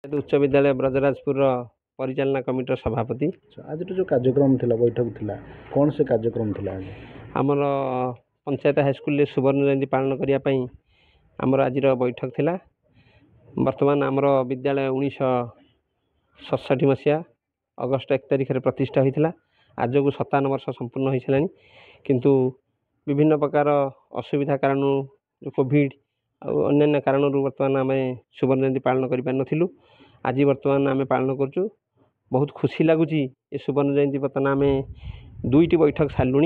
उच्च विद्यालय ब्रजराजपुर परिचालना कमिटर सभापति। आज जो कार्यक्रम थिला बैठक थिला कौन से कार्यक्रम थिला आज आमर पंचायत हाईस्कल सुवर्ण जयंती पालन करने आमर आज बैठक थिला। वर्तमान आमर विद्यालय 1967 मसीहा अगस्ट 1 तारिख में प्रतिष्ठा होता। आज को 57 वर्ष संपूर्ण हो सारा किंतु विभिन्न प्रकार असुविधा कारण जो कोविड अन्य कारण वर्तमान आम सुवर्ण जयंती पालन कर पार्नु। आज वर्तमान आम पालन करूँ बहुत खुशी लगुच। ये सुवर्ण जयंती वर्तमान आम दुईटी बैठक सारूँ।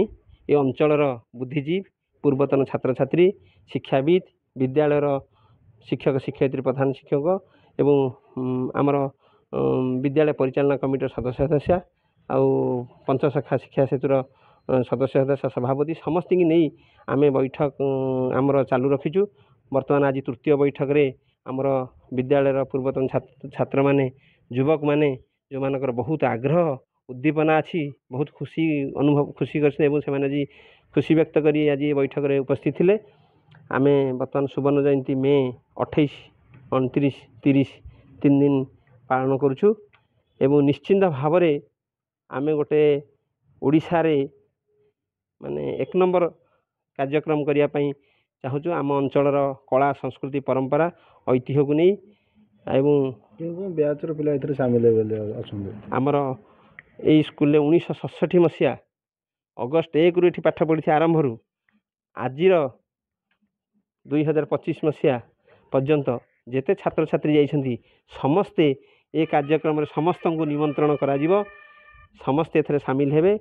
ये अंचल बुद्धिजीवी पूर्वतन छात्र छात्री शिक्षाविद विद्यालयर शिक्षक शिक्षयित्री प्रधान शिक्षक एवं आमर विद्यालय परिचालना कमिटर सदस्य सदस्य आउ पंचशाखा शिक्षा सेतुर सदस्य सदस्य सभापति समस्त की नहीं आम बैठक आमर चालू रखीचु। वर्तमान आज तृतीय बैठक रे आमर विद्यालय पूर्वतन छात्र माने युवक माने जो मानकर बहुत आग्रह उद्दीपना अच्छी बहुत खुशी अनुभव खुशी कर खुशी व्यक्त करी आज बैठक रे उपस्थित थे। आम बर्तमान सुवर्ण जयंती मे 28, 29, 30 3 दिन पालन करुचु एवं निश्चिंत भाव में आम गोटे ओडिशा रे माने 1 नंबर कार्यक्रम करने चाहूँ। आम अंचल कला संस्कृति परंपरा ऐतिह्य को नहीं ब्याचर पिला सामिल आमर यही स्कूल 1967 मसीहा अगस्ट 1 रु पाठ पढ़ी आरंभ आज 2025 मसीहा पर्यंत जेते छात्र छात्री जाइछन्ति समस्ते ए कार्यक्रम रे समस्त को निमंत्रण करा जीवो। समस्ते एथरे सामिल हेबे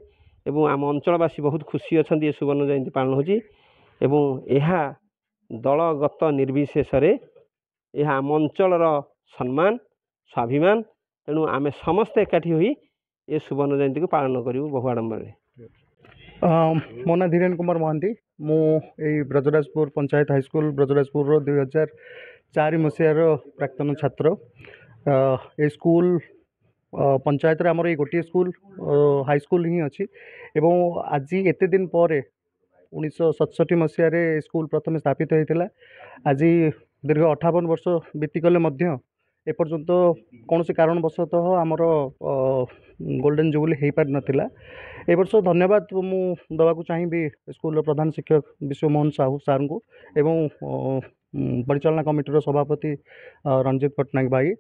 एवं आम अंचलवासी बहुत खुशी अच्छा ये सुवर्ण जयंती पालन होची एवं यह दलगत निर्विशेष यह आम अंचल सम्मान स्वाभिमान। तेणु आम समस्ते एकाठी होई ये सुवर्ण जयंती को पालन करूँ बहु आडंबर। मो ना धीरेन कुमार महांती मु ब्रजराजपुर पंचायत हाईस्कल ब्रजराजपुर 2004 मसीहार प्राक्तन छात्र। ए स्कूल पंचायत आमर ये गोटे स्कूल हाईस्कल ही अच्छी एवं आज एते दिन पर 1967 मसीह स्कूल प्रथम स्थापित होता। आज दीर्घ 58 वर्ष बीतीगले एपर्यंत कौन से कारणवशतः आमर गोल्डन जुबली हो पार नाला। ए वर्ष धन्यवाद मु दवाक चाहिए स्कूल प्रधान शिक्षक विश्वमोहन साहू सार को एवं परिचालना कमिटर सभापति रंजित पट्टनायक भाई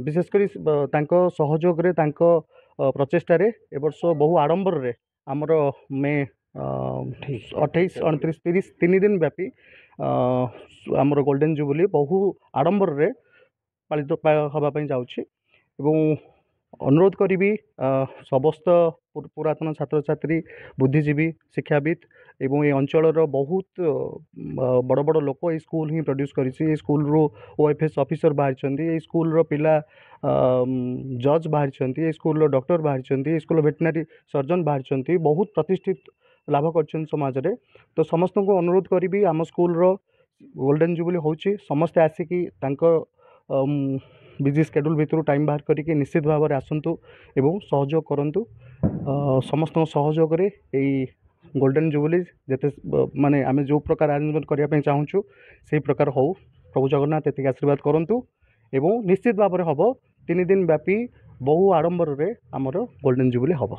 विशेषकर सहयोग प्रचेषार ए वर्ष बहु आडंबर रे आमर मे 28, 29, 30 3 दिन व्यापी आमर गोल्डन जुबली बहु आडंबर रे पालित होगापी जाऊँगी। अनुरोध करी समस्त पुरातन छात्र छात्री बुद्धिजीवी शिक्षाविद एवं ये अंचल बहुत बड़ बड़ लोक ये स्कूल ही प्रोड्यूस कर स्कूल रू OFS ऑफिसर बाहर स्कूल पिला जज बाहर स्कूल डॉक्टर बाहर स्कूल वेटनरी सर्जन बाहर बहुत प्रतिष्ठित लाभ कर समाज रे। तो समस्त को अनुरोध करी आम स्कूल गोल्डन जुबली होची समस्ते आसिकी बिजी स्केड्यूल भितर टाइम बाहर करके निश्चित भाव में आसतु एवं सहयोग करूँ। समस्त सहयोग गोल्डन जुबली जिते माने आम जो प्रकार आरेंजमेंट करने चाहूँ से प्रकार हो प्रभु जगन्नाथ एति आशीर्वाद करूँ एवं निश्चित भाव में हम 3 दिन व्यापी बहु आडंबर रे आमर गोल्डन जुबली हम।